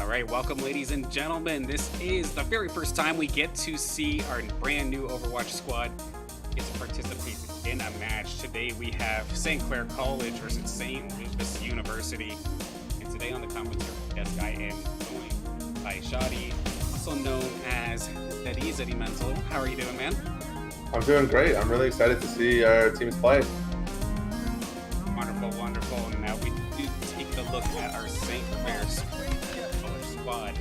All right, welcome, ladies and gentlemen. This is the very first time we get to see our brand new Overwatch squad get to participate in a match. Today we have St. Clair College versus St. Louis University. And today on the commentary desk, I am joined by Shadi, also known as Zeddy Mental. How are you doing, man? I'm doing great. I'm really excited to see our teams play. Wonderful, wonderful. And now we do take a look at our St. Clair's squad.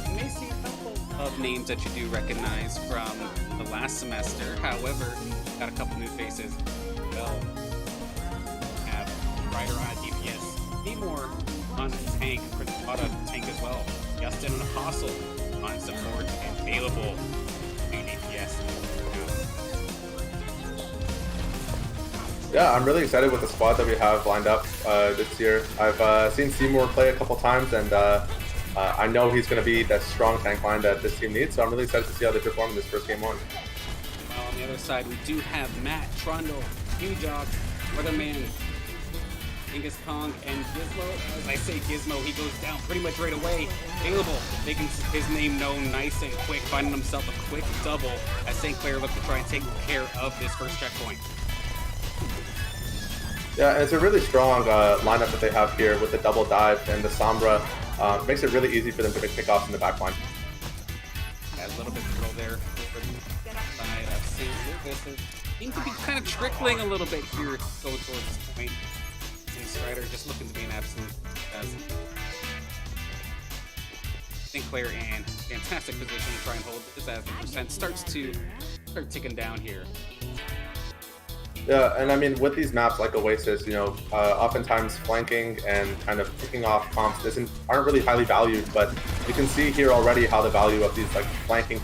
You may see a couple of names that you do recognize from the last semester. However, got a couple new faces. Well, have Ryder on a DPS, Seymour on a tank, Prada tank as well. Justin and Apostle on support and available to DPS. Yeah, I'm really excited with the squad that we have lined up this year. I've seen Seymour play a couple times, and I know he's going to be that strong tank line that this team needs, so I'm really excited to see how they perform in this first game one. Well, on the other side, we do have Matt, Trundle, Hugh-Jog, Weatherman, Genghis Kong, and Gizmo. As I say Gizmo, he goes down pretty much right away. Available, making his name known nice and quick, finding himself a quick double as St. Clair look to try and take care of this first checkpoint. Yeah, it's a really strong lineup that they have here with the double dive and the Sombra. Makes it really easy for them to make kickoffs in the back line. Yeah, a little bit of throw there for the side of St. Louis. Seems to be kind of trickling a little bit here going towards this point. And Strider just looking to be an absolute best. St. Clair in fantastic position to try and hold this as the percent starts to start ticking down here. Yeah, and I mean, with these maps like Oasis, you know, oftentimes flanking and kind of picking off comps aren't really highly valued, but you can see here already how the value of these like flanking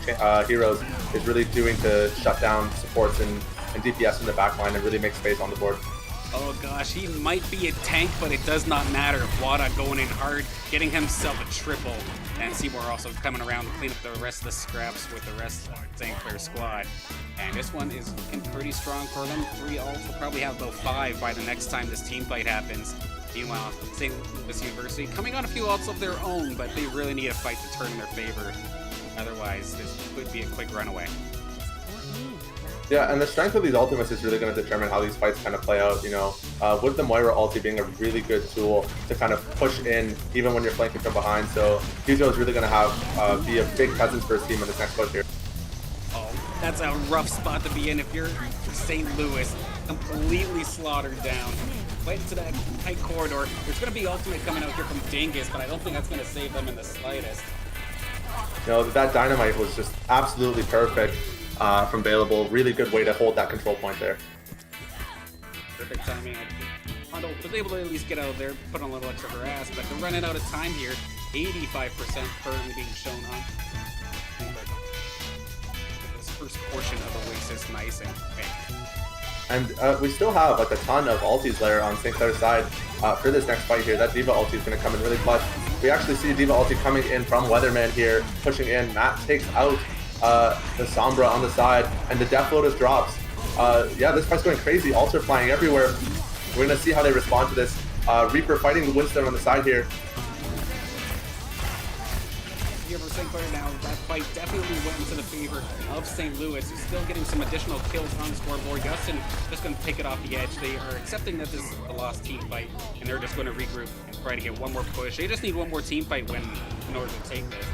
heroes is really doing to shut down supports and DPS in the backline and really make space on the board. Oh gosh, he might be a tank, but it does not matter. Wada going in hard, getting himself a triple. And Seymour also coming around to clean up the rest of the scraps with the rest of the St. Clair squad. And this one is looking pretty strong for them. 3 ults will probably have about 5 by the next time this team fight happens. Meanwhile, St. Louis University coming on a few ults of their own, but they really need a fight to turn in their favor. Otherwise, this could be a quick runaway. Yeah, and the strength of these ultimates is really going to determine how these fights kind of play out, you know. With the Moira ulti being a really good tool to kind of push in even when you're flanking from behind, so Hugo is really going to have be a big presence for his team in this next push here. Oh, that's a rough spot to be in if you're St. Louis, completely slaughtered down. Right into that tight corridor. There's going to be ultimate coming out here from Dingus, but I don't think that's going to save them in the slightest. You know, that dynamite was just absolutely perfect. From available, really good way to hold that control point there. Perfect timing. Hondo was able to at least get out of there, put on a little extra harass, but they're running out of time here. 85% currently being shown on this first portion of Oasis, nice and quick. And we still have like a ton of ultis there on St. Clair's side for this next fight here. That Diva ulti is going to come in really clutch. We actually see Diva ulti coming in from Weatherman here, pushing in. Matt takes out the Sombra on the side, and the Death Lotus drops. Yeah, this fight's going crazy. Ults are flying everywhere. We're going to see how they respond to this. Reaper fighting the Winston on the side here. Here for St. Clair now, that fight definitely went into the favor of St. Louis, who's still getting some additional kills on the scoreboard. Justin just going to take it off the edge. They are accepting that this is a lost team fight, and they're just going to regroup and try to get one more push. They just need one more team fight win in order to take this,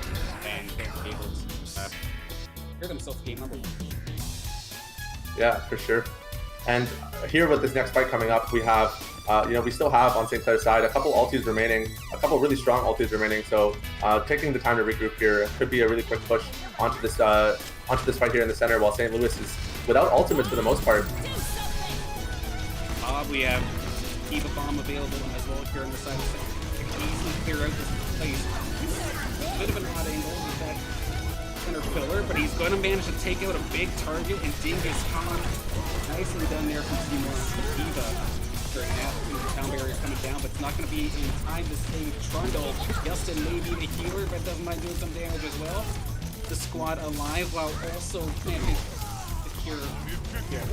and they're able to hear themselves game number 1. Yeah, for sure. And here with this next fight coming up, we have, you know, we still have on St. Clair's side a couple ultis remaining, a couple really strong ultis remaining. So taking the time to regroup here could be a really quick push onto this fight here in the center, while St. Louis is without ultimates for the most part. We have Eva Bomb available as well here on the side of St. Clair. Easily clear out this place. A bit of an odd angle with that center pillar, but he's going to manage to take out a big target, and Dingus Khan nicely done there from Seymour. Diva during that, the town barrier coming down, but it's not going to be in time to save Trundle. Justin may be the healer, but doesn't mind doing some damage as well. The squad alive while also planting here. Yeah.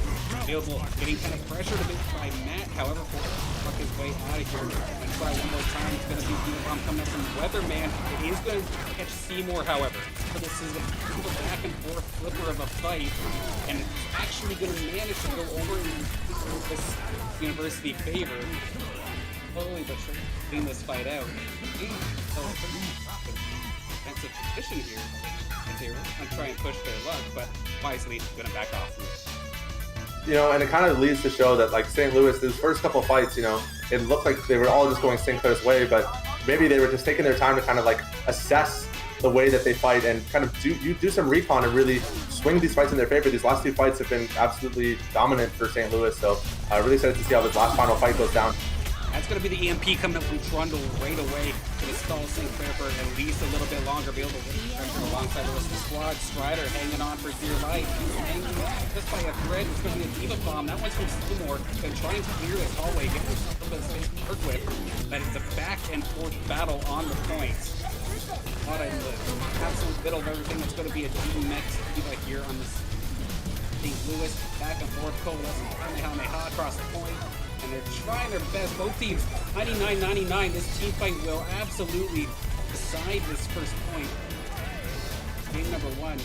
Available, getting kind of pressured a bit by Matt. However, for fuck his way out of here. And try one more time. It's going to be Diva Bomb coming up from Weatherman. It is going to catch Seymour, however. So this is a back and forth flipper of a fight. And it's actually going to manage to go over in this university favor. Slowly but surely clean this fight out. So defensive position here. They're going to try and push their luck, but wisely going to back off. You know, and it kind of leads to show that, like, St. Louis, those first couple fights, you know, it looked like they were all just going St. Clair's way, but maybe they were just taking their time to kind of, like, assess the way that they fight and kind of do some recon and really swing these fights in their favor. These last two fights have been absolutely dominant for St. Louis, so really excited to see how this last final fight goes down. That's going to be the EMP coming up from Trundle right away to stall St. Clair for at least a little bit longer. Be able to win pressure alongside the rest of the squad. Strider hanging on for dear life. He's hanging on just by a thread. It's going to be a Diva Bomb. That one's from Seymour. Been trying to clear this hallway, get this a little bit of space to work with. But it's a back and forth battle on the points. What in the absolute middle of everything. It's going to be a D-Mex Diva here on this St. Louis. Back and forth, coalescing Kamehameha across the point. And they're trying their best. Both teams, 99-99. This team fight will absolutely decide this first point. Game number one.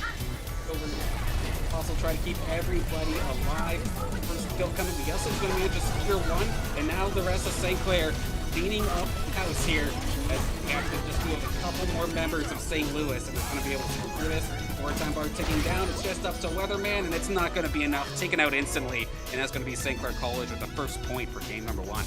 Also try to keep everybody alive. First kill coming. The Yeltsin's going to manage to secure one. And now the rest of St. Clair cleaning up the house here. As we have to just deal with a couple more members of St. Louis. And they're going to be able to secure this. Overtime bar ticking down. It's just up to Weatherman, and it's not going to be enough. Taken out instantly, and that's going to be St. Clair College with the first point for game number one.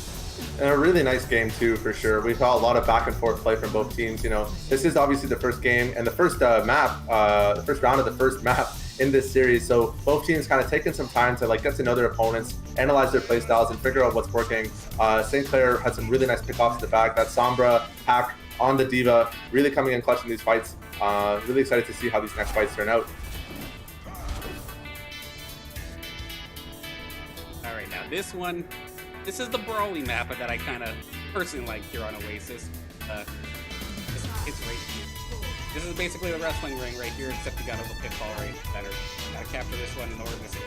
And a really nice game too, for sure. We saw a lot of back and forth play from both teams. You know, this is obviously the first game and the first the first round of the first map in this series. So both teams kind of taking some time to, like, get to know their opponents, analyze their play styles, and figure out what's working. St. Clair had some really nice pickoffs to the back. That Sombra hack on the Diva, really coming in clutch in these fights. Really excited to see how these next fights turn out. Alright, now this is the brawly map that I kind of personally like here on Oasis. It's right here. This is basically the wrestling ring right here, except you got a little pitfall right better. Gotta capture this one in order to see.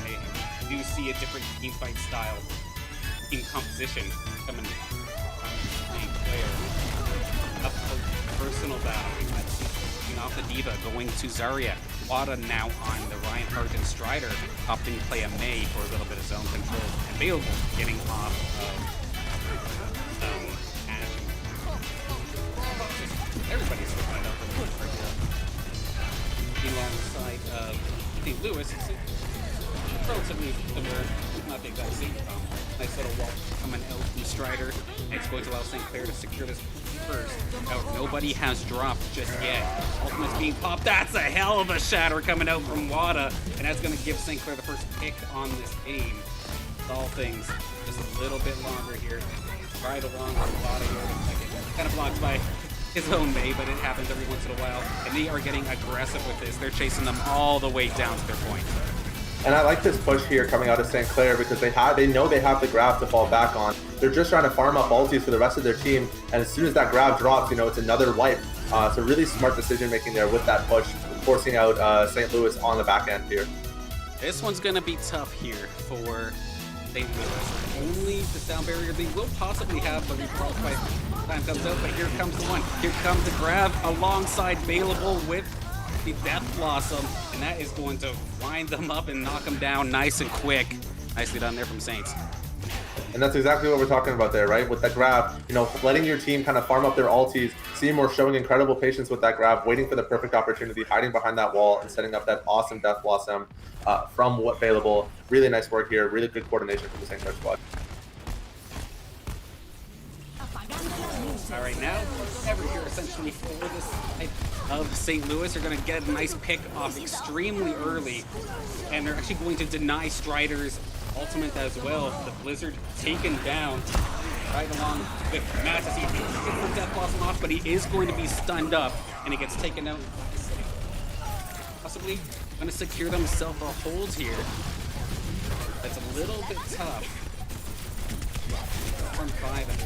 I do see a different team fight style, team composition coming from St. Clair. Up close personal battle. Off the Diva, going to Zarya. Wada now on the Reinhardt and Strider, opting to play a Mei for a little bit of zone control. And Available getting off of Ash. Everybody's looking up for right here. Alongside St. Louis, it's relatively similar, not the exact same. Nice little wall coming out from Strider. And it's going to allow St. Clair to secure this first. However, nobody has dropped just yet. Ultimate's being popped. That's a hell of a shatter coming out from Wada. And that's going to give St. Clair the first pick on this game. All things just a little bit longer here. Right along with Wada here. Kind of blocked by his own Mei, but it happens every once in a while. And they are getting aggressive with this. They're chasing them all the way down to their point. And I like this push here coming out of St. Clair because they know they have the grab to fall back on. They're just trying to farm up ultis for the rest of their team, and as soon as that grab drops, you know, it's another wipe. So really smart decision making there with that push, forcing out St. Louis on the back end here. This one's gonna be tough here for St. Louis. Only the sound barrier they will possibly have, but repulse by time comes out. But here comes the one. Here comes the grab alongside Available with the Death Blossom, and that is going to wind them up and knock them down nice and quick. Nicely done there from Saints. And that's exactly what we're talking about there, right? With that grab, you know, letting your team kind of farm up their ultis. Seymour showing incredible patience with that grab, waiting for the perfect opportunity, hiding behind that wall, and setting up that awesome Death Blossom from Available. Really nice work here. Really good coordination from the St. Clair squad. All right, now ever here essentially for this side of St. Louis are going to get a nice pick off extremely early, and they're actually going to deny Strider's ultimate as well. The Blizzard taken down right along with Matt as he gets the Death Blossom off, but he is going to be stunned up, and he gets taken out. Possibly going to secure themselves a hold here. That's a little bit tough. From 5 and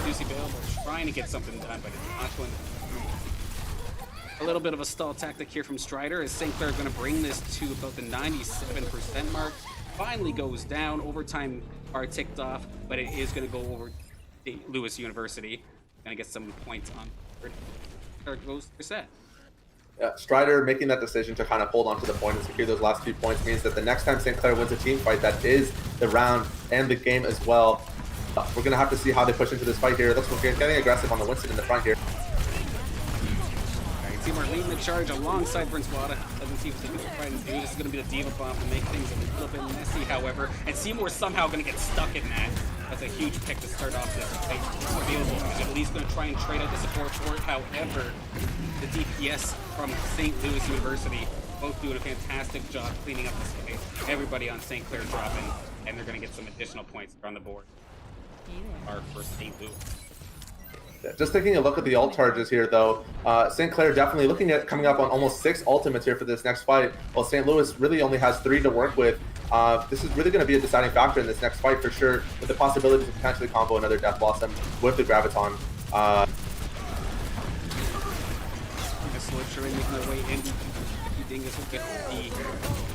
UCEA trying to get something done, but it's not going to. A little bit of a stall tactic here from Strider as St. Clair going to bring this to about the 97% mark. Finally goes down. Overtime are ticked off, but it is going to go over St. Louis University. Going to get some points on third goes for set. Strider making that decision to kind of hold on to the point and secure those last few points means that the next time St. Clair wins a team fight, that is the round and the game as well. We're going to have to see how they push into this fight here. Looks like we're getting aggressive on the Winston in the front here. Seymour leading the charge alongside Prince Wada. Doesn't seem to be trying to do. This is going to be the Diva Bomb to make things a little bit messy, however. And Seymour's somehow going to get stuck in that. That's a huge pick to start off this fight. Available. He's at least going to try and trade out the support for it. However, the DPS from St. Louis University both doing a fantastic job cleaning up this fight. Everybody on St. Clair dropping, and they're going to get some additional points on the board. Are for St. Louis. Just taking a look at the ult charges here, though, St. Clair definitely looking at coming up on almost 6 ultimates here for this next fight, while St. Louis really only has 3 to work with. This is really going to be a deciding factor in this next fight for sure, with the possibility to potentially combo another Death Blossom with the Graviton. Slurcher making their way in. Dingus will get the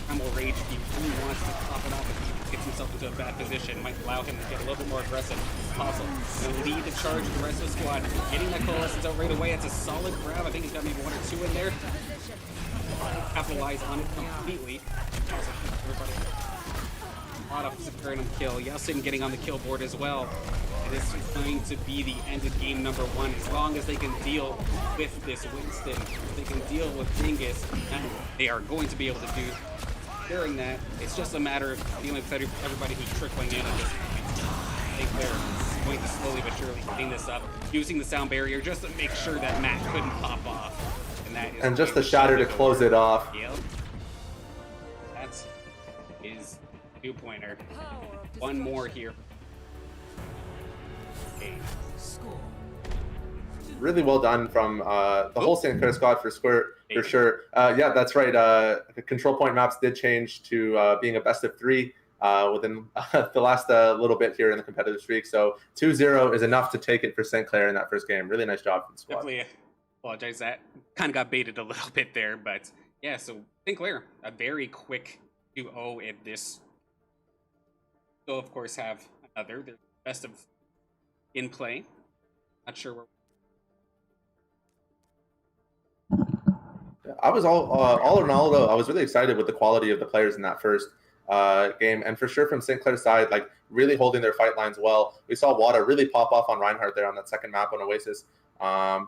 Tremble Rage. He really wants to top it off if he gets himself into a bad position. Might allow him to get a little bit more aggressive. Possible. Going to lead the charge with the rest of the squad. Getting that Coalescence out right away. It's a solid grab. I think he's got maybe 1 or 2 in there. Capitalize on it completely. Everybody. A lot of securing him kill. Yasin getting on the kill board as well. This is going to be the end of game number 1. As long as they can deal with this Winston, they can deal with Dingus, and they are going to be able to do during that. It's just a matter of dealing with everybody who's trickling in at this point. I think they're going to slowly but surely clean this up, using the sound barrier just to make sure that Matt couldn't pop off. And that is just the shatter to close it off. Yep. That is 2-pointer. One more here. Really well done from the whole St. Clair squad for Squirt, for sure. Yeah, that's right. The control point maps did change to being a best of 3 within the last little bit here in the competitive streak. So 2-0 is enough to take it for St. Clair in that first game. Really nice job from the squad. Definitely apologize. That kind of got baited a little bit there. But yeah, so St. Clair, a very quick 2-0 in this. So of course have another. They're best of in play. Not sure where. I was all in all, though, I was really excited with the quality of the players in that first game, and for sure from St. Clair's side, like really holding their fight lines well. We saw Wada really pop off on Reinhardt there on that second map on Oasis,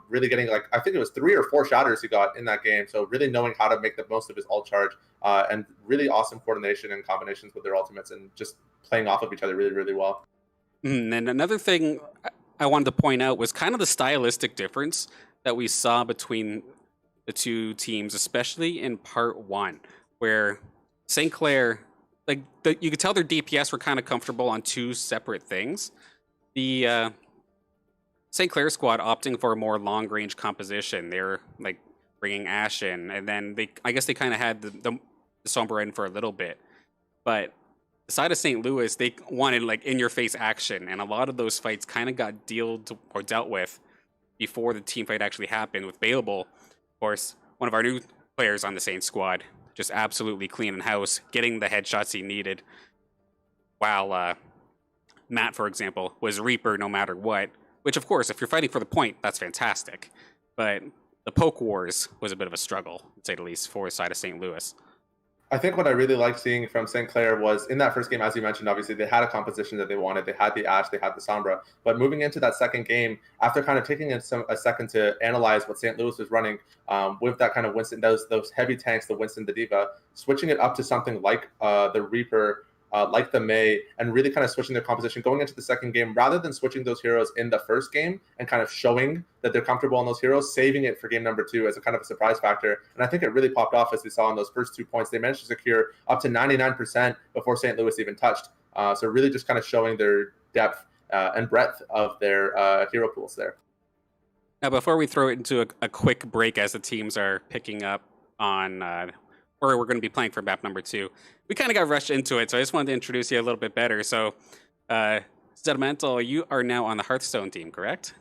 really getting like I think it was 3 or 4 shatters he got in that game. So really knowing how to make the most of his ult charge, and really awesome coordination and combinations with their ultimates, and just playing off of each other really, really well. And another thing I wanted to point out was kind of the stylistic difference that we saw between the two teams, especially in part 1, where St. Clair, you could tell their DPS were kind of comfortable on 2 separate things. The St. Clair squad opting for a more long-range composition. They're like bringing Ash in, and then I guess they kind of had the Sombra in for a little bit, but the side of St. Louis, they wanted like in-your-face action, and a lot of those fights kind of got dealt with before the team fight actually happened with Bailable. Of course, one of our new players on the Saint squad, just absolutely cleaning house, getting the headshots he needed. While Matt, for example, was Reaper no matter what, which of course, if you're fighting for the point, that's fantastic. But the poke wars was a bit of a struggle, to say the least, for the side of St. Louis. I think what I really liked seeing from St. Clair was in that first game, as you mentioned, obviously they had a composition that they wanted. They had the Ashe, they had the Sombra. But moving into that second game, after kind of taking a second to analyze what St. Louis was running with that kind of Winston, those heavy tanks, the Winston, the Diva, switching it up to something like the Reaper, like the Mei, and really kind of switching their composition going into the second game, rather than switching those heroes in the first game and kind of showing that they're comfortable on those heroes, saving it for game number 2 as a kind of a surprise factor. And I think it really popped off as we saw in those first 2 points. They managed to secure up to 99% before St. Louis even touched. So really just kind of showing their depth and breadth of their hero pools there. Now, before we throw it into a quick break as the teams are picking up on where we're going to be playing for map number 2, we kind of got rushed into it, so I just wanted to introduce you a little bit better. So, Sedimental, you are now on the Hearthstone team, correct?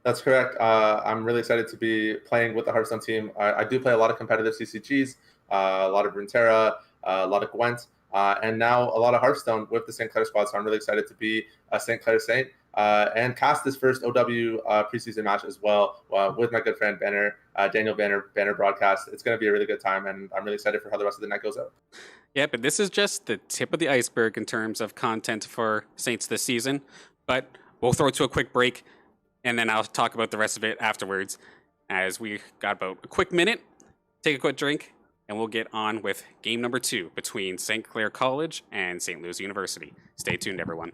That's correct. I'm really excited to be playing with the Hearthstone team. I do play a lot of competitive CCGs, a lot of Runeterra, a lot of Gwent, and now a lot of Hearthstone with the St. Clair squad. So I'm really excited to be a St. Clair Saint and cast this first OW preseason match as well with my good friend Banner, Daniel Banner broadcast. It's going to be a really good time, and I'm really excited for how the rest of the night goes out. Yeah, but this is just the tip of the iceberg in terms of content for Saints this season. But we'll throw it to a quick break, and then I'll talk about the rest of it afterwards, as we got about a quick minute. Take a quick drink, and we'll get on with game number 2 between St. Clair College and St. Louis University. Stay tuned, everyone.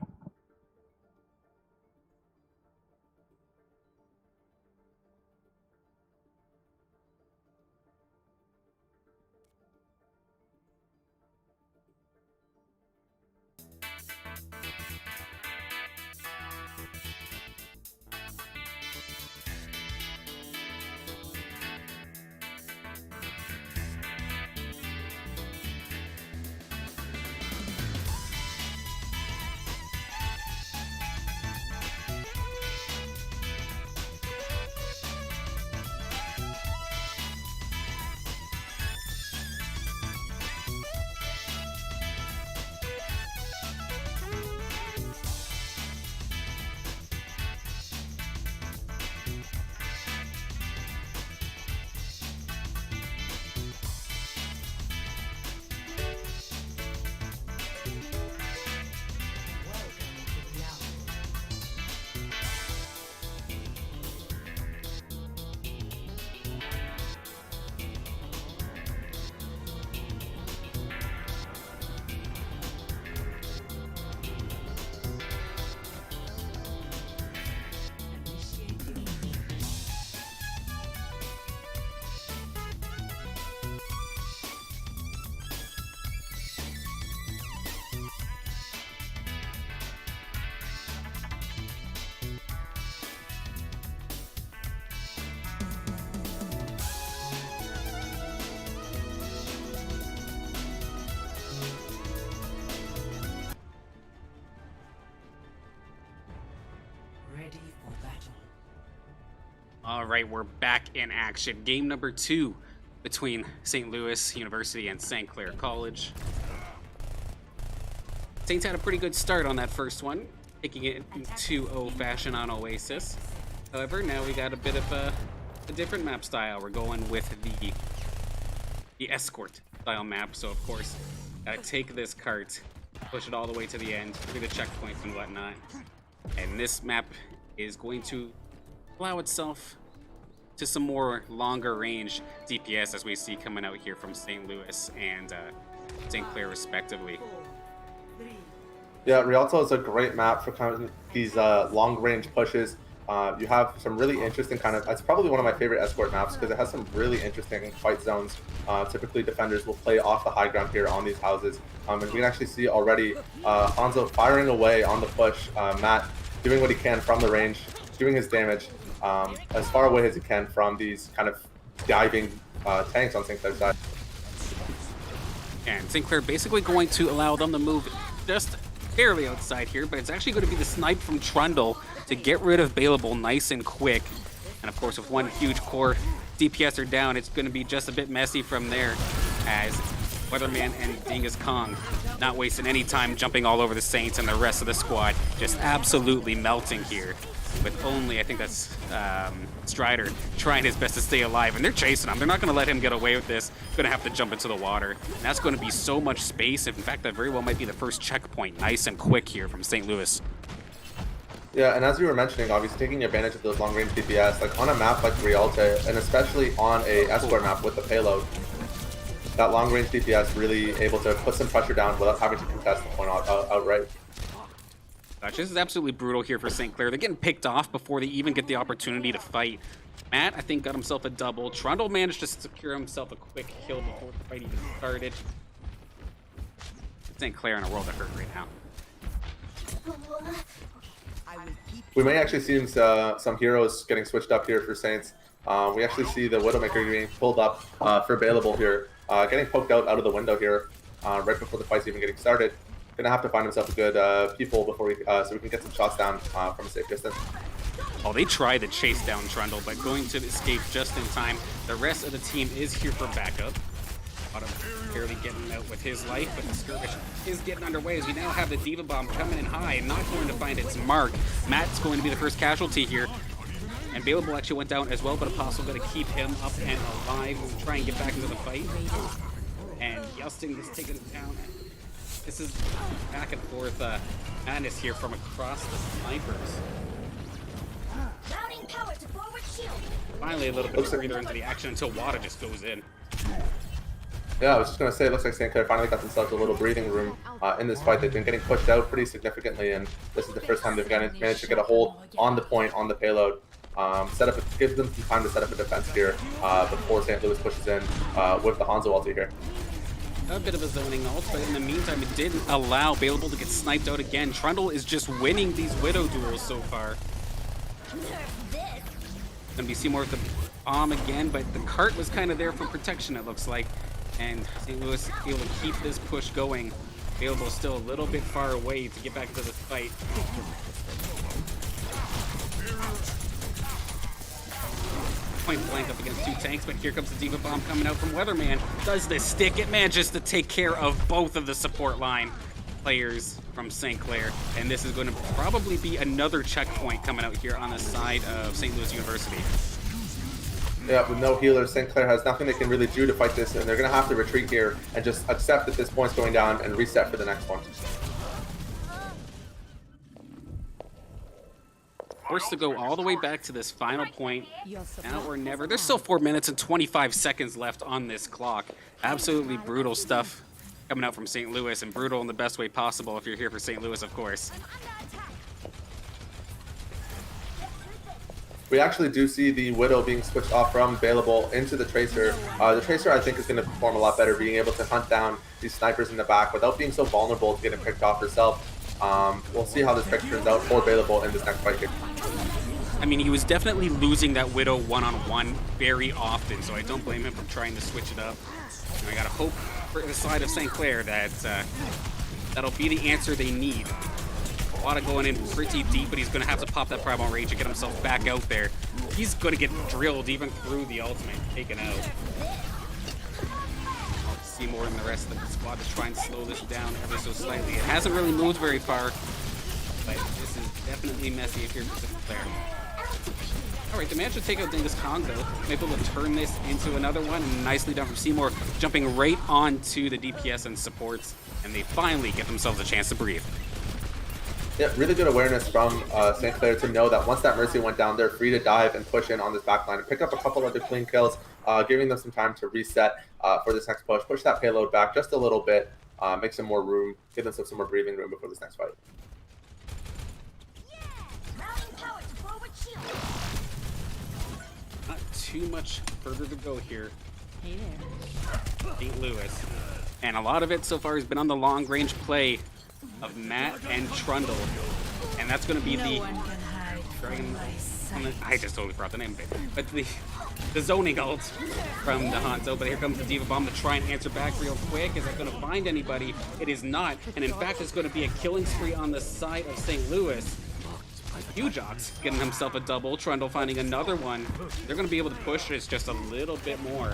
All right, we're back in action. Game number 2 between St. Louis University and St. Clair College. Saints had a pretty good start on that first one, taking it in 2-0 fashion on Oasis. However, now we got a bit of a different map style. We're going with the escort style map. So of course, gotta take this cart, push it all the way to the end, through the checkpoints and whatnot. And this map is going to allow itself to some more longer range DPS, as we see coming out here from St. Louis and St. Clair respectively. Yeah, Rialto is a great map for kind of these long range pushes. You have some really interesting it's probably one of my favorite escort maps because it has some really interesting fight zones. Typically defenders will play off the high ground here on these houses. And we can actually see already Hanzo firing away on the push, Matt doing what he can from the range, doing his damage as far away as he can from these kind of diving tanks on St. Clair's side. And St. Clair basically going to allow them to move just barely outside here, but it's actually going to be the snipe from Trundle to get rid of Bailable nice and quick. And of course, with one huge core DPSer down, it's going to be just a bit messy from there, as Weatherman and Dingus Kong not wasting any time jumping all over the Saints and the rest of the squad, just absolutely melting here. With only, I think that's Strider trying his best to stay alive, and they're chasing him. They're not going to let him get away with this. Going to have to jump into the water. And that's going to be so much space. In fact, that very well might be the first checkpoint, nice and quick here from St. Louis. Yeah, and as you were mentioning, obviously taking advantage of those long-range DPS, like on a map like Rialto, and especially on a escort map with the payload, that long-range DPS really able to put some pressure down without having to contest the point outright. Gosh, this is absolutely brutal here for St. Clair. They're getting picked off before they even get the opportunity to fight. Matt, I think, got himself a double. Trundle managed to secure himself a quick kill before the fight even started. St. Clair in a world of hurt right now. We may actually see some heroes getting switched up here for Saints. We actually see the Widowmaker being pulled up for Bailable here, getting poked out of the window here right before the fight's even getting started. Gonna have to find himself a good people before so we can get some shots down from a safe distance. Oh, they tried to chase down Trundle, but going to escape just in time. The rest of the team is here for backup. Autumn barely getting out with his life, but the skirmish is getting underway as we now have the Diva Bomb coming in high and not going to find its mark. Matt's going to be the first casualty here. And Bailable actually went down as well, but Apostle going to keep him up and alive and try and get back into the fight. And Yusting is taking him down. This is back and forth madness here from across the snipers. Finally a little bit of breather into the action until Wada just goes in. Yeah, I was just going to say, it looks like St. Clair finally got themselves a little breathing room in this fight. They've been getting pushed out pretty significantly, and this is the first time they've managed to get a hold on the point, on the payload. Give them some time to set up a defense here before St. Louis pushes in with the Hanzo ulti here. A bit of a zoning ult, but in the meantime, it didn't allow Bailable to get sniped out again. Trundle is just winning these Widow duels so far. Gonna be Seymour with the bomb again, but the cart was kind of there for protection, it looks like. And St. Louis able to keep this push going. Bailable still a little bit far away to get back into this fight. Point blank up against two tanks, but here comes the Diva Bomb coming out from Weatherman. Does this stick? It manages to take care of both of the support line players from St. Clair, and this is going to probably be another checkpoint coming out here on the side of St. Louis University. Yeah, with no healers, St. Clair has nothing they can really do to fight this, and they're going to have to retreat here and just accept that this point's going down and reset for the next one. Forced to go all the way back to this final point. Now or never. There's still 4 minutes and 25 seconds left on this clock. Absolutely brutal stuff coming out from St. Louis, and brutal in the best way possible if you're here for St. Louis, of course. We actually do see the Widow being switched off from Bailable into the Tracer. The Tracer, I think, is going to perform a lot better, being able to hunt down these snipers in the back without being so vulnerable to getting picked off herself. We'll see how this pick turns out for Bailable in this next fight here. I mean, he was definitely losing that Widow one-on-one very often, so I don't blame him for trying to switch it up. And I gotta hope for the side of St. Clair that that'll be the answer they need. Wada going in pretty deep, but he's gonna have to pop that Primal Rage and get himself back out there. He's gonna get drilled even through the ultimate, taken out. Seymour and the rest of the squad to try and slow this down ever so slightly. It hasn't really moved very far, but this is definitely messy if you're St. Clair. Alright, they managed to take out Dingus Kong though. Maybe we'll turn this into another one. Nicely done from Seymour, jumping right onto the DPS and supports, and they finally get themselves a chance to breathe. Yeah, really good awareness from St. Clair to know that once that Mercy went down, they're free to dive and push in on this backline and pick up a couple other clean kills, giving them some time to reset for this next push that payload back just a little bit, make some more room, give themselves some more breathing room before this next fight. Not too much further to go here. Hey there. St. Louis. And a lot of it so far has been on the long range play of Matt and Trundle. And that's going to be the Dragon. I just totally forgot the name of it. But the zoning ult from the Hanzo. But here comes the Diva Bomb to try and answer back real quick. Is that going to find anybody? It is not. And in fact, it's going to be a killing spree on the side of St. Louis. Hujox getting himself a double. Trundle finding another one. They're going to be able to push this just a little bit more.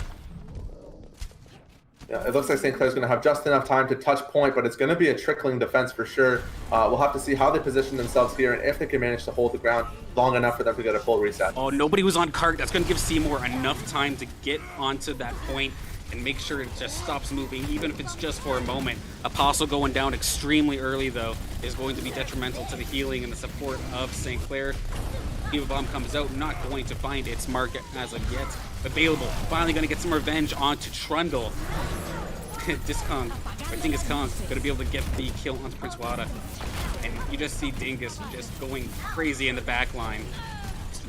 Yeah, it looks like St. Clair's going to have just enough time to touch point, but it's going to be a trickling defense for sure. We'll have to see how they position themselves here and if they can manage to hold the ground long enough for them to get a full reset. Oh, nobody was on cart. That's going to give Seymour enough time to get onto that point and make sure it just stops moving, even if it's just for a moment. Apostle going down extremely early, though, is going to be detrimental to the healing and the support of St. Clair. Diva Bomb comes out, not going to find its mark as of yet. Available, finally going to get some revenge onto Trundle. Dingus Kong going to be able to get the kill onto Prince Wada. And you just see Dingus just going crazy in the back line.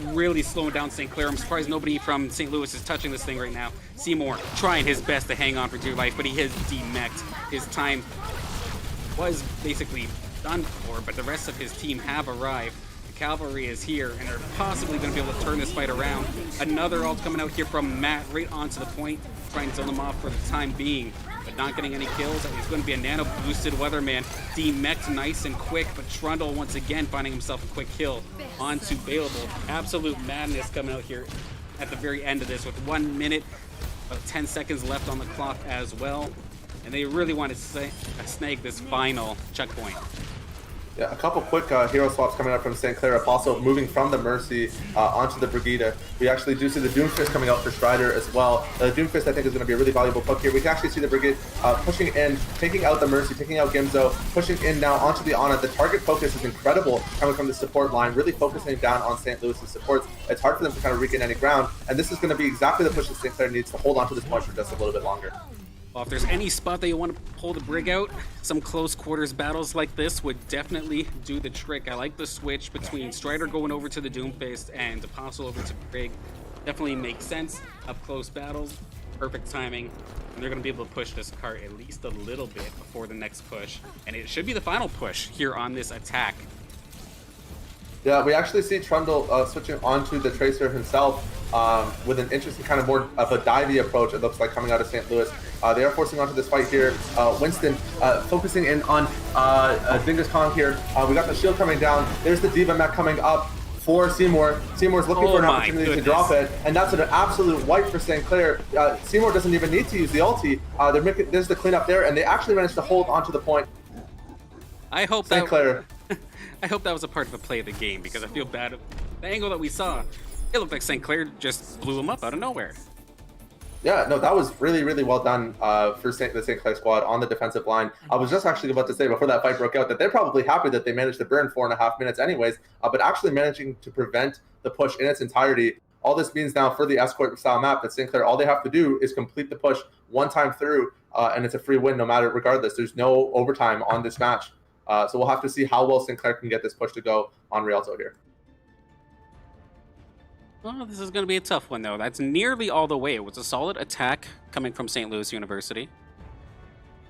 Really slowing down St. Clair. I'm surprised nobody from St. Louis is touching this thing right now. Seymour trying his best to hang on for dear life, but he has demeched. His time was basically done for, but the rest of his team have arrived. The cavalry is here, and they're possibly going to be able to turn this fight around. Another ult coming out here from Matt right onto the point, trying to zone them off for the time being. but not getting any kills. He's going to be a nano boosted Weatherman. D-mech'd nice and quick, but Trundle once again finding himself a quick kill onto Bailable. Absolute madness coming out here at the very end of this with 1 minute, about 10 seconds left on the clock as well. And they really want to snag this final checkpoint. Yeah, a couple quick hero swaps coming up from St. Clair. Also moving from the Mercy onto the Brigida. We actually do see the Doomfist coming out for Strider as well. The Doomfist, I think, is going to be a really valuable hook here. We can actually see the Brigade pushing in, taking out the Mercy, taking out Gimzo, pushing in now onto the Ana. The target focus is incredible coming from the support line, really focusing down on St. Louis's supports. It's hard for them to kind of regain any ground, and this is going to be exactly the push that St. Clair needs to hold on to this point for just a little bit longer. Well, if there's any spot that you want to pull the Brig out, some close quarters battles like this would definitely do the trick. I like the switch between Strider going over to the Doomfist and Apostle over to Brig. Definitely makes sense. Up close battles, perfect timing. And they're going to be able to push this cart at least a little bit before the next push. And it should be the final push here on this attack. Yeah, we actually see Trundle switching onto the Tracer himself with an interesting kind of more of a divey approach, it looks like, coming out of St. Louis. They are forcing onto this fight here. Winston focusing in on Dingus Kong here. We got the shield coming down. There's the Diva mech coming up for Seymour. Seymour's looking for an opportunity to drop it, and that's an absolute wipe for St. Clair. Seymour doesn't even need to use the ulti. There's the cleanup there, and they actually managed to hold onto the point. I hope St. Clair. I hope that was a part of the play of the game, because I feel bad. The angle that we saw, it looked like St. Clair just blew him up out of nowhere. Yeah, no, that was really, really well done for the St. Clair squad on the defensive line. I was just actually about to say before that fight broke out that they're probably happy that they managed to burn 4.5 minutes anyways, but actually managing to prevent the push in its entirety. All this means now for the escort style map that St. Clair, all they have to do is complete the push one time through, and it's a free win no matter, regardless. There's no overtime on this match. So we'll have to see how well St. Clair can get this push to go on Rialto here. Well, this is going to be a tough one, though. That's nearly all the way. It was a solid attack coming from St. Louis University.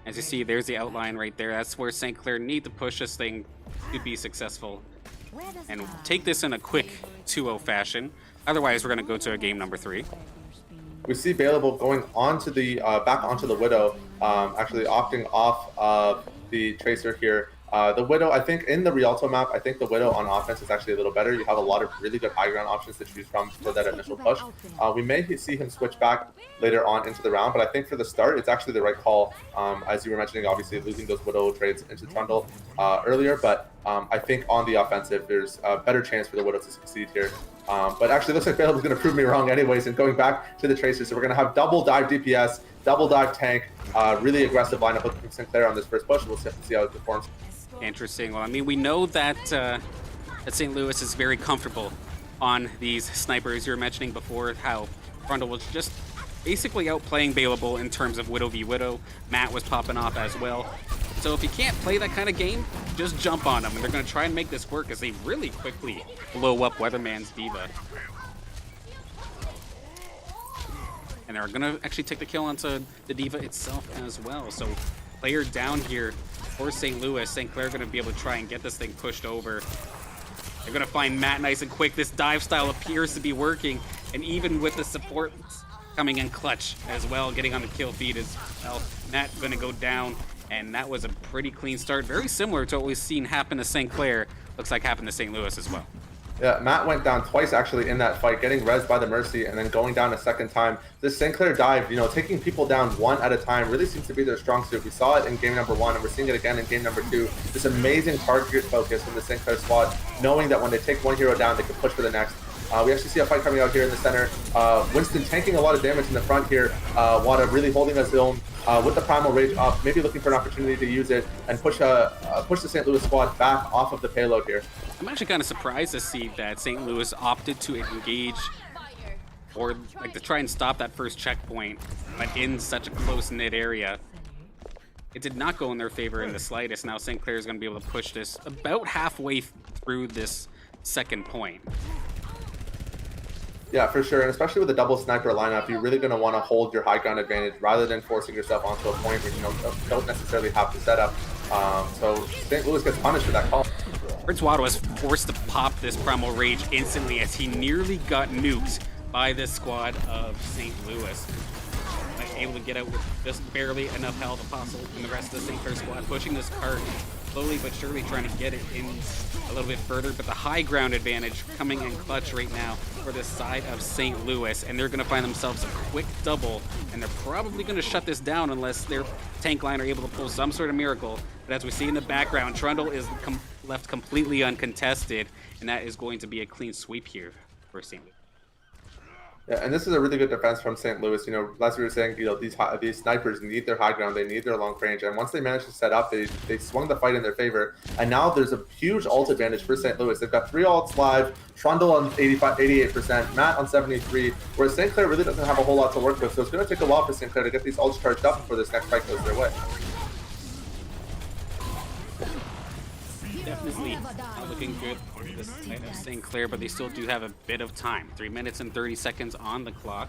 As you see, there's the outline right there. That's where St. Clair need to push this thing to be successful and take this in a quick 2-0 fashion. Otherwise, we're going to go to a game number 3. We see Bailable going onto the back onto the Widow, actually opting off of the Tracer here. The Widow, I think in the Rialto map, I think the Widow on offense is actually a little better. You have a lot of really good high ground options to choose from for that initial push. We may see him switch back later on into the round, but I think for the start, it's actually the right call. As you were mentioning, obviously losing those Widow trades into Trundle earlier, but I think on the offensive, there's a better chance for the Widow to succeed here. But actually, it looks like Bailable's going to prove me wrong anyways, and going back to the Tracer. So we're going to have double dive DPS, double dive tank, really aggressive lineup with St. Clair on this first push. We'll see how it performs. Interesting. Well, I mean, we know that that St. Louis is very comfortable on these snipers. You were mentioning before how Trundle was just basically outplaying Bailable in terms of Widow v Widow. Matt was popping off as well. So if you can't play that kind of game, just jump on them, and they're going to try and make this work as they really quickly blow up Weatherman's Diva. And they're going to actually take the kill onto the Diva itself as well. So player down here for St. Louis. St. Clair going to be able to try and get this thing pushed over. They're going to find Matt nice and quick. This dive style appears to be working, and even with the support coming in clutch as well, getting on the kill feed as well. Matt going to go down, and that was a pretty clean start. Very similar to what we've seen happen to St. Clair. Looks like happened to St. Louis as well. Yeah, Matt went down twice actually in that fight, getting rezzed by the Mercy and then going down a second time. This St. Clair dive, taking people down one at a time really seems to be their strong suit. We saw it in game number 1, and we're seeing it again in game number 2. This amazing target focus from the St. Clair squad, knowing that when they take one hero down, they can push for the next. We actually see a fight coming out here in the center. Winston tanking a lot of damage in the front here. Wada really holding his own with the Primal Rage up, maybe looking for an opportunity to use it and push the St. Louis squad back off of the payload here. I'm actually kind of surprised to see that St. Louis opted to engage or like to try and stop that first checkpoint, but in such a close-knit area. It did not go in their favor in the slightest. Now St. Clair is going to be able to push this about halfway through this second point. Yeah, for sure, and especially with a double sniper lineup, you're really going to want to hold your high ground advantage rather than forcing yourself onto a point where you don't necessarily have to set up. So St. Louis gets punished for that call. Wada was forced to pop this Primal Rage instantly as he nearly got nuked by this squad of St. Louis. able to get out with just barely enough health. Apostle and the rest of the St. Clair squad pushing this cart slowly but surely, trying to get it in a little bit further. But the high ground advantage coming in clutch right now for this side of St. Louis, and they're going to find themselves a quick double, and they're probably going to shut this down unless their tank line are able to pull some sort of miracle. But as we see in the background, Trundle is left completely uncontested, and that is going to be a clean sweep here for St. Louis. Yeah, and this is a really good defense from St. Louis. You know, as we were saying, you know, these snipers need their high ground, they need their long range, and once they managed to set up, they swung the fight in their favor. And now there's a huge ult advantage for St. Louis. They've got 3 ults live, Trundle on 88%, Matt on 73%, whereas St. Clair really doesn't have a whole lot to work with. So it's going to take a while for St. Clair to get these ults charged up before this next fight goes their way. Definitely not looking good for this side of St. Clair, but they still do have a bit of time. 3 minutes and 30 seconds on the clock.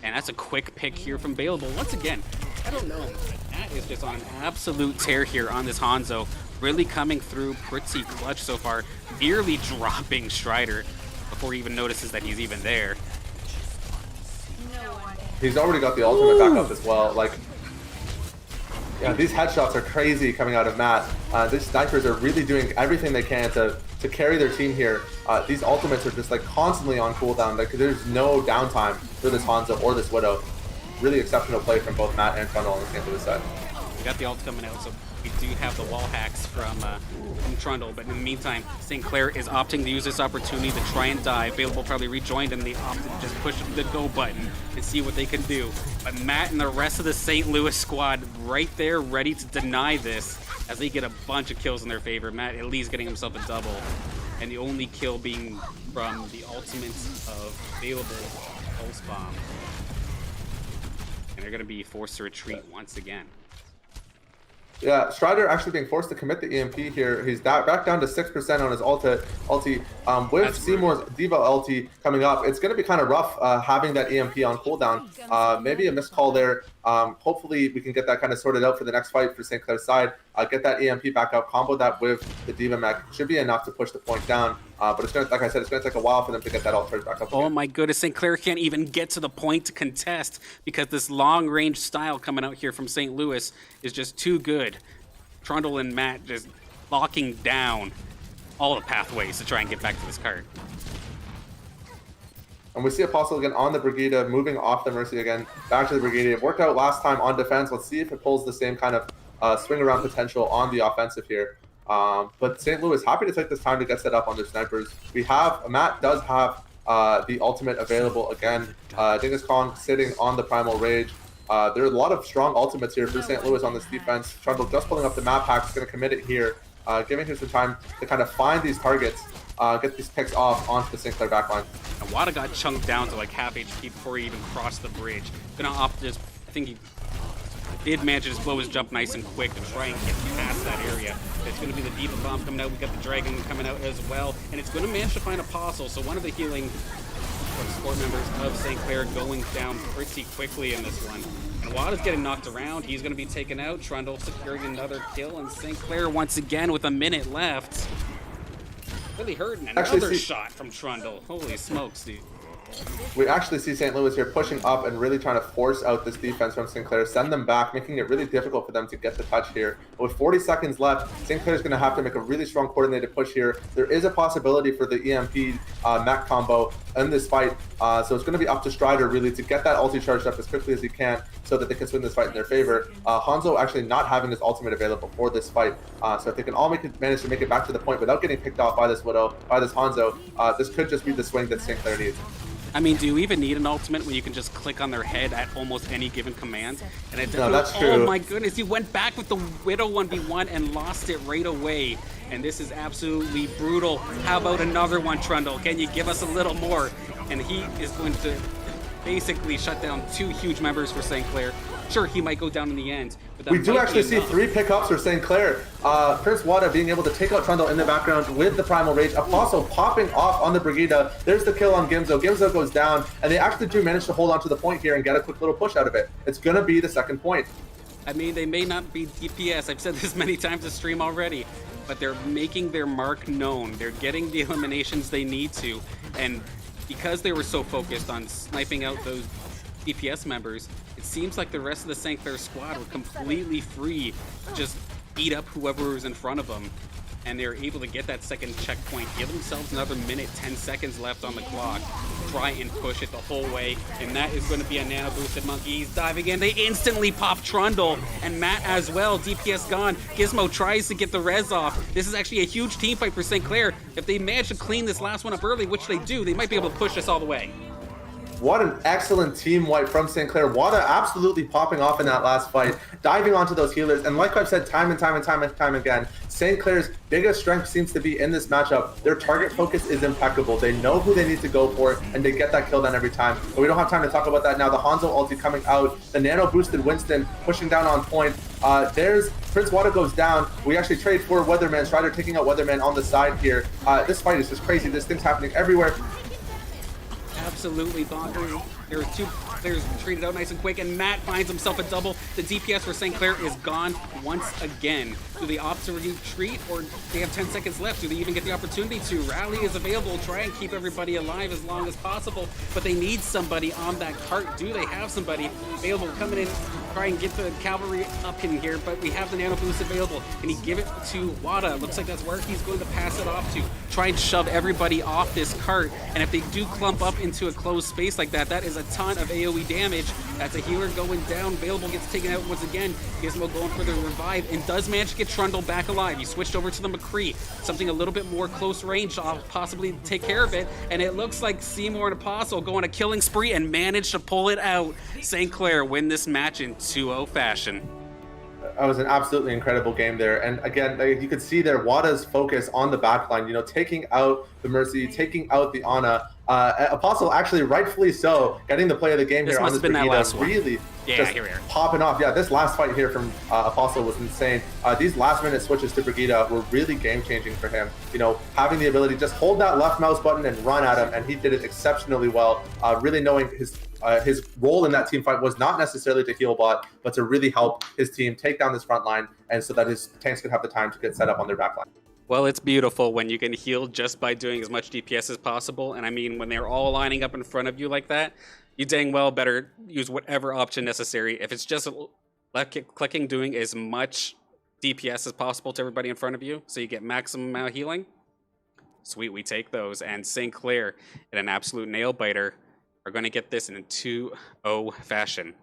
And that's a quick pick here from Bailable. Once again, I don't know. That is just on an absolute tear here on this Hanzo. Really coming through pretty clutch so far. Nearly dropping Strider before he even notices that he's even there. He's already got the ultimate back up as well. Like, yeah, these headshots are crazy coming out of Matt. These snipers are really doing everything they can to carry their team here. These ultimates are just like constantly on cooldown. Like, there's no downtime for this Hanzo or this Widow. Really exceptional play from both Matt and Trundle on the St. Louis side. We got the ult coming out, so we do have the wall hacks from Trundle, but in the meantime, St. Clair is opting to use this opportunity to try and dive. Bailable probably rejoined and they opted to just push the go button and see what they can do. But Matt and the rest of the St. Louis squad right there ready to deny this as they get a bunch of kills in their favor. Matt at least getting himself a double, and the only kill being from the ultimate of Bailable pulse bomb. And they're going to be forced to retreat once again. Yeah, Strider actually being forced to commit the EMP here. He's back down to 6% on his ulti. With Seymour's D.Va ulti coming up, it's going to be kind of rough having that EMP on cooldown. Maybe a missed call there. Hopefully we can get that kind of sorted out for the next fight for St. Clair's side. Get that EMP back up, combo that with the D.Va mech. Should be enough to push the point down. But it's going to, like I said, it's going to take a while for them to get that ult charge back up. Oh my goodness, St. Clair can't even get to the point to contest because this long range style coming out here from St. Louis is just too good. Trundle and Matt just locking down all the pathways to try and get back to this cart. And we see Apostle again on the Brigida, moving off the Mercy again, back to the Brigida. It worked out last time on defense. Let's see if it pulls the same kind of swing around potential on the offensive here. But St. Louis happy to take this time to get set up on their snipers. Matt does have the ultimate available again. Dingus Kong sitting on the Primal Rage. There are a lot of strong ultimates here for St. Louis on this defense. Trundle just pulling up the map hack, is going to commit it here, giving him some time to kind of find these targets, get these picks off onto the St. Clair backline. And Wada got chunked down to like half HP before he even crossed the bridge. Gonna opt to just, I think he did manage to just blow his jump nice and quick to try and get past that area. It's going to be the D.Va bomb coming out. We got the Dragon coming out as well. And it's going to manage to find Apostle. So one of the healing support members of St. Clair going down pretty quickly in this one. And Wada's getting knocked around. He's going to be taken out. Trundle securing another kill. And St. Clair once again with a minute left. Really hurting. Another shot from Trundle. Holy smokes, dude. We actually see St. Louis here pushing up and really trying to force out this defense from St. Clair, send them back, making it really difficult for them to get the touch here. But with 40 seconds left, St. Clair is going to have to make a really strong coordinated push here. There is a possibility for the EMP mech combo in this fight, so it's going to be up to Strider really to get that ulti charged up as quickly as he can so that they can swing this fight in their favor. Hanzo actually not having his ultimate available for this fight, so if they can all manage to make it back to the point without getting picked off by this Widow, by this Hanzo, this could just be the swing that St. Clair needs. I mean, do you even need an ultimate when you can just click on their head at almost any given command? And it no, that's true. Oh my goodness, he went back with the Widow 1v1 and lost it right away. And this is absolutely brutal. How about another one, Trundle? Can you give us a little more? And he is going to basically shut down 2 huge members for St. Clair. Sure, he might go down in the end. But we do actually see 3 pickups for St. Clair. Prince Wada being able to take out Trundle in the background with the Primal Rage. Apostle popping off on the Brigida. There's the kill on Gimzo. Gimzo goes down, and they actually do manage to hold on to the point here and get a quick little push out of it. It's going to be the second point. I mean, they may not be DPS. I've said this many times to stream already, but they're making their mark known. They're getting the eliminations they need to, and because they were so focused on sniping out those DPS members, it seems like the rest of the St. Clair squad were completely free to just beat up whoever was in front of them. And they were able to get that second checkpoint, give themselves another minute, 10 seconds left on the clock, try and push it the whole way, and that is going to be a nano boosted monkey. He's diving in. They instantly pop Trundle, and Matt as well. DPS gone. Gizmo tries to get the res off. This is actually a huge team fight for St. Clair. If they manage to clean this last one up early, which they do, they might be able to push this all the way. What an excellent team wipe from St. Clair. Wada absolutely popping off in that last fight, diving onto those healers. And like I've said time and time again, St. Clair's biggest strength seems to be in this matchup. Their target focus is impeccable. They know who they need to go for, and they get that kill done every time. But we don't have time to talk about that now. The Hanzo ulti coming out, the nano boosted Winston pushing down on point. There's Prince Wada goes down. We actually trade for Weatherman. Strider taking out Weatherman on the side here. This fight is just crazy. This thing's happening everywhere. Absolutely bonkers. There's two players traded out nice and quick, and Matt finds himself a double. The DPS for St. Clair is gone once again. Do they opt to retreat, or they have 10 seconds left? Do they even get the opportunity to? Rally is available. Try and keep everybody alive as long as possible, but they need somebody on that cart. Do they have somebody available coming in? Try and get the cavalry up in here, but we have the nano boost available. Can he give it to Wada? Looks like that's where he's going to pass it off to. Try and shove everybody off this cart, and if they do clump up into a closed space like that, that is a ton of AoE damage. That's a healer going down. Available gets taken out once again. Gizmo going for the revive and does manage to get Trundle back alive. He switched over to the McCree, something a little bit more close range. I'll possibly take care of it, and it looks like Seymour and Apostle go on a killing spree and manage to pull it out. St. Clair win this match in 2-0 fashion. That was an absolutely incredible game there. And again, you could see there Wada's focus on the backline, taking out the Mercy, taking out the Ana. Apostle actually rightfully so, getting the play of the game here on this Brigitte, really just popping off. Yeah, this last fight here from Apostle was insane. These last minute switches to Brigitte were really game changing for him. Having the ability to just hold that left mouse button and run at him, and he did it exceptionally well. Really knowing his role in that team fight was not necessarily to heal bot, but to really help his team take down this front line, and so that his tanks could have the time to get set up on their back line. Well, it's beautiful when you can heal just by doing as much DPS as possible. And I mean, when they're all lining up in front of you like that, you dang well better use whatever option necessary. If it's just clicking, doing as much DPS as possible to everybody in front of you, so you get maximum amount of healing, sweet, we take those. And St. Clair, in an absolute nail-biter, are going to get this in a 2-0 fashion.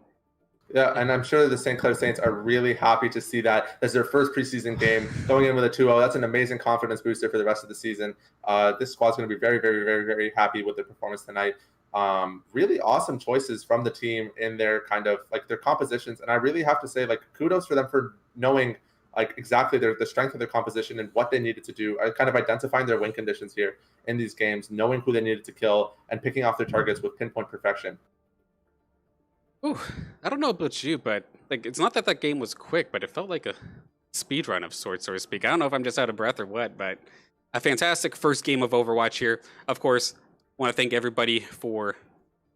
Yeah, and I'm sure the St. Clair Saints are really happy to see that. That's their first preseason game. Going in with a 2-0, that's an amazing confidence booster for the rest of the season. This squad's going to be very, very, very, very happy with their performance tonight. Really awesome choices from the team in their kind of their compositions. And I really have to say, kudos for them for knowing exactly the strength of their composition and what they needed to do, kind of identifying their win conditions here in these games, knowing who they needed to kill, and picking off their targets with pinpoint perfection. Ooh, I don't know about you, but it's not that game was quick, but it felt like a speed run of sorts, so to speak. I don't know if I'm just out of breath or what, but a fantastic first game of Overwatch here. Of course, I want to thank everybody for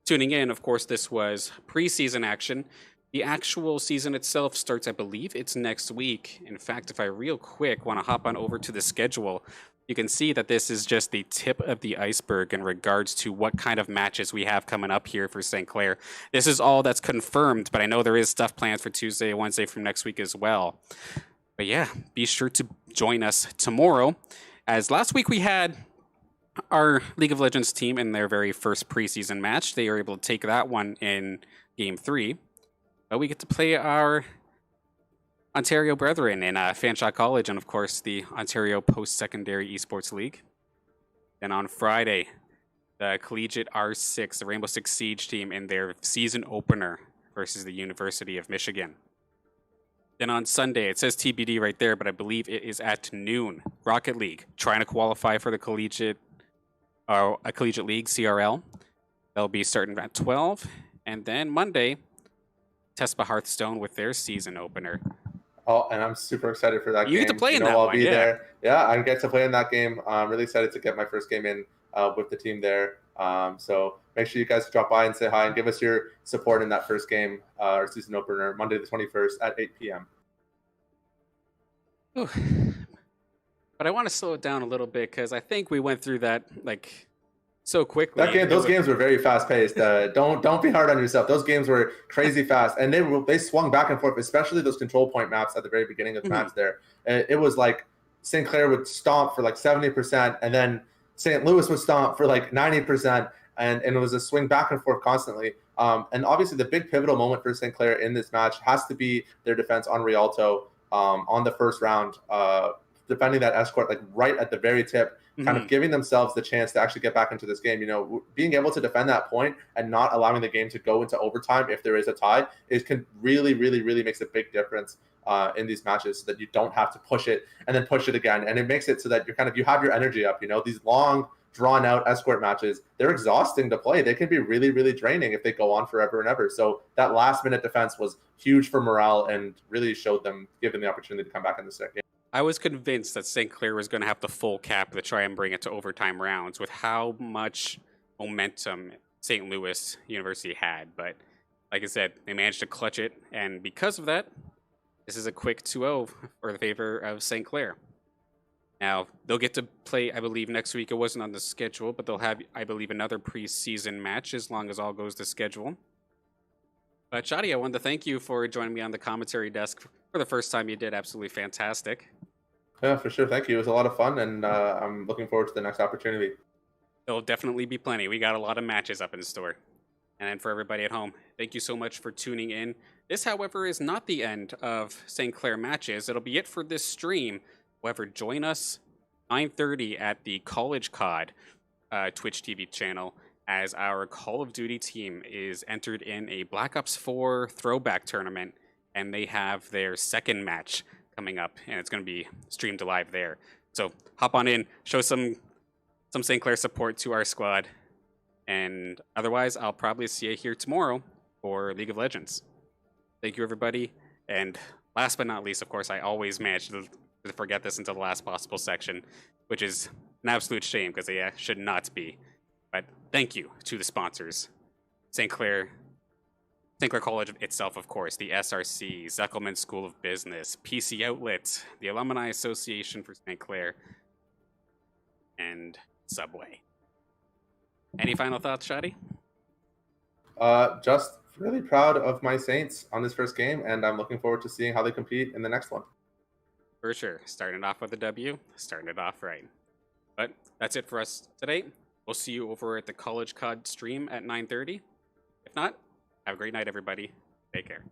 tuning in. Of course, this was preseason action. The actual season itself starts, I believe, it's next week. In fact, if I real quick want to hop on over to the schedule, you can see that this is just the tip of the iceberg in regards to what kind of matches we have coming up here for St. Clair. This is all that's confirmed, but I know there is stuff planned for Tuesday and Wednesday from next week as well. But yeah, be sure to join us tomorrow, as last week we had our League of Legends team in their very first preseason match. They were able to take that one in Game 3. But we get to play our Ontario brethren in Fanshawe College, and of course the Ontario Post-Secondary Esports League. Then on Friday, the Collegiate R6, the Rainbow Six Siege team in their season opener versus the University of Michigan. Then on Sunday, it says TBD right there, but I believe it is at noon. Rocket League, trying to qualify for the Collegiate League, CRL. They'll be starting at 12. And then Monday, Tespa Hearthstone with their season opener. Oh, and I'm super excited for that game. You get to play in that I'll one, be there. Yeah, I get to play in that game. I'm really excited to get my first game in with the team there. So make sure you guys drop by and say hi and give us your support in that first game, our season opener, Monday the 21st at 8 p.m. But I want to slow it down a little bit because I think we went through that so quickly. That game, those games were very fast paced. Don't be hard on yourself. Those games were crazy fast, and they swung back and forth, especially those control point maps at the very beginning of the match. There, it was like St. Clair would stomp for like 70%, and then St. Louis would stomp for like 90%, and it was a swing back and forth constantly. And obviously, the big pivotal moment for St. Clair in this match has to be their defense on Rialto on the first round, defending that escort like right at the very tip. Kind of giving themselves the chance to actually get back into this game. You know, being able to defend that point and not allowing the game to go into overtime if there is a tie can really, really, really makes a big difference in these matches, so that you don't have to push it and then push it again. And it makes it so that you have your energy up. You know, these long, drawn out escort matches, they're exhausting to play. They can be really, really draining if they go on forever and ever. So that last minute defense was huge for morale and really showed them, given the opportunity to come back in the second game. I was convinced that St. Clair was going to have the full cap to try and bring it to overtime rounds with how much momentum St. Louis University had. But like I said, they managed to clutch it. And because of that, this is a quick 2-0 for the favor of St. Clair. Now, they'll get to play, I believe, next week. It wasn't on the schedule, but they'll have, I believe, another preseason match as long as all goes to schedule. But Shadi, I wanted to thank you for joining me on the commentary desk for the first time. You did absolutely fantastic. Yeah, for sure. Thank you. It was a lot of fun, and I'm looking forward to the next opportunity. There'll definitely be plenty. We got a lot of matches up in store. And then for everybody at home, thank you so much for tuning in. This, however, is not the end of St. Clair matches. It'll be it for this stream. However, join us 9:30 at the College COD Twitch TV channel as our Call of Duty team is entered in a Black Ops 4 throwback tournament, and they have their second match coming up, and it's going to be streamed live there. So hop on in, show some St. Clair support to our squad, and otherwise I'll probably see you here tomorrow for League of Legends. Thank you, everybody, and last but not least, of course, I always manage to forget this until the last possible section, which is an absolute shame because they should not be. But thank you to the sponsors, St. Clair College itself, of course, the SRC, Zuckelman School of Business, PC Outlet, the Alumni Association for St. Clair, and Subway. Any final thoughts, Shadi? Just really proud of my Saints on this first game, and I'm looking forward to seeing how they compete in the next one. For sure. Starting it off with a W, starting it off right. But that's it for us today. We'll see you over at the College COD stream at 9:30. If not, have a great night, everybody. Take care.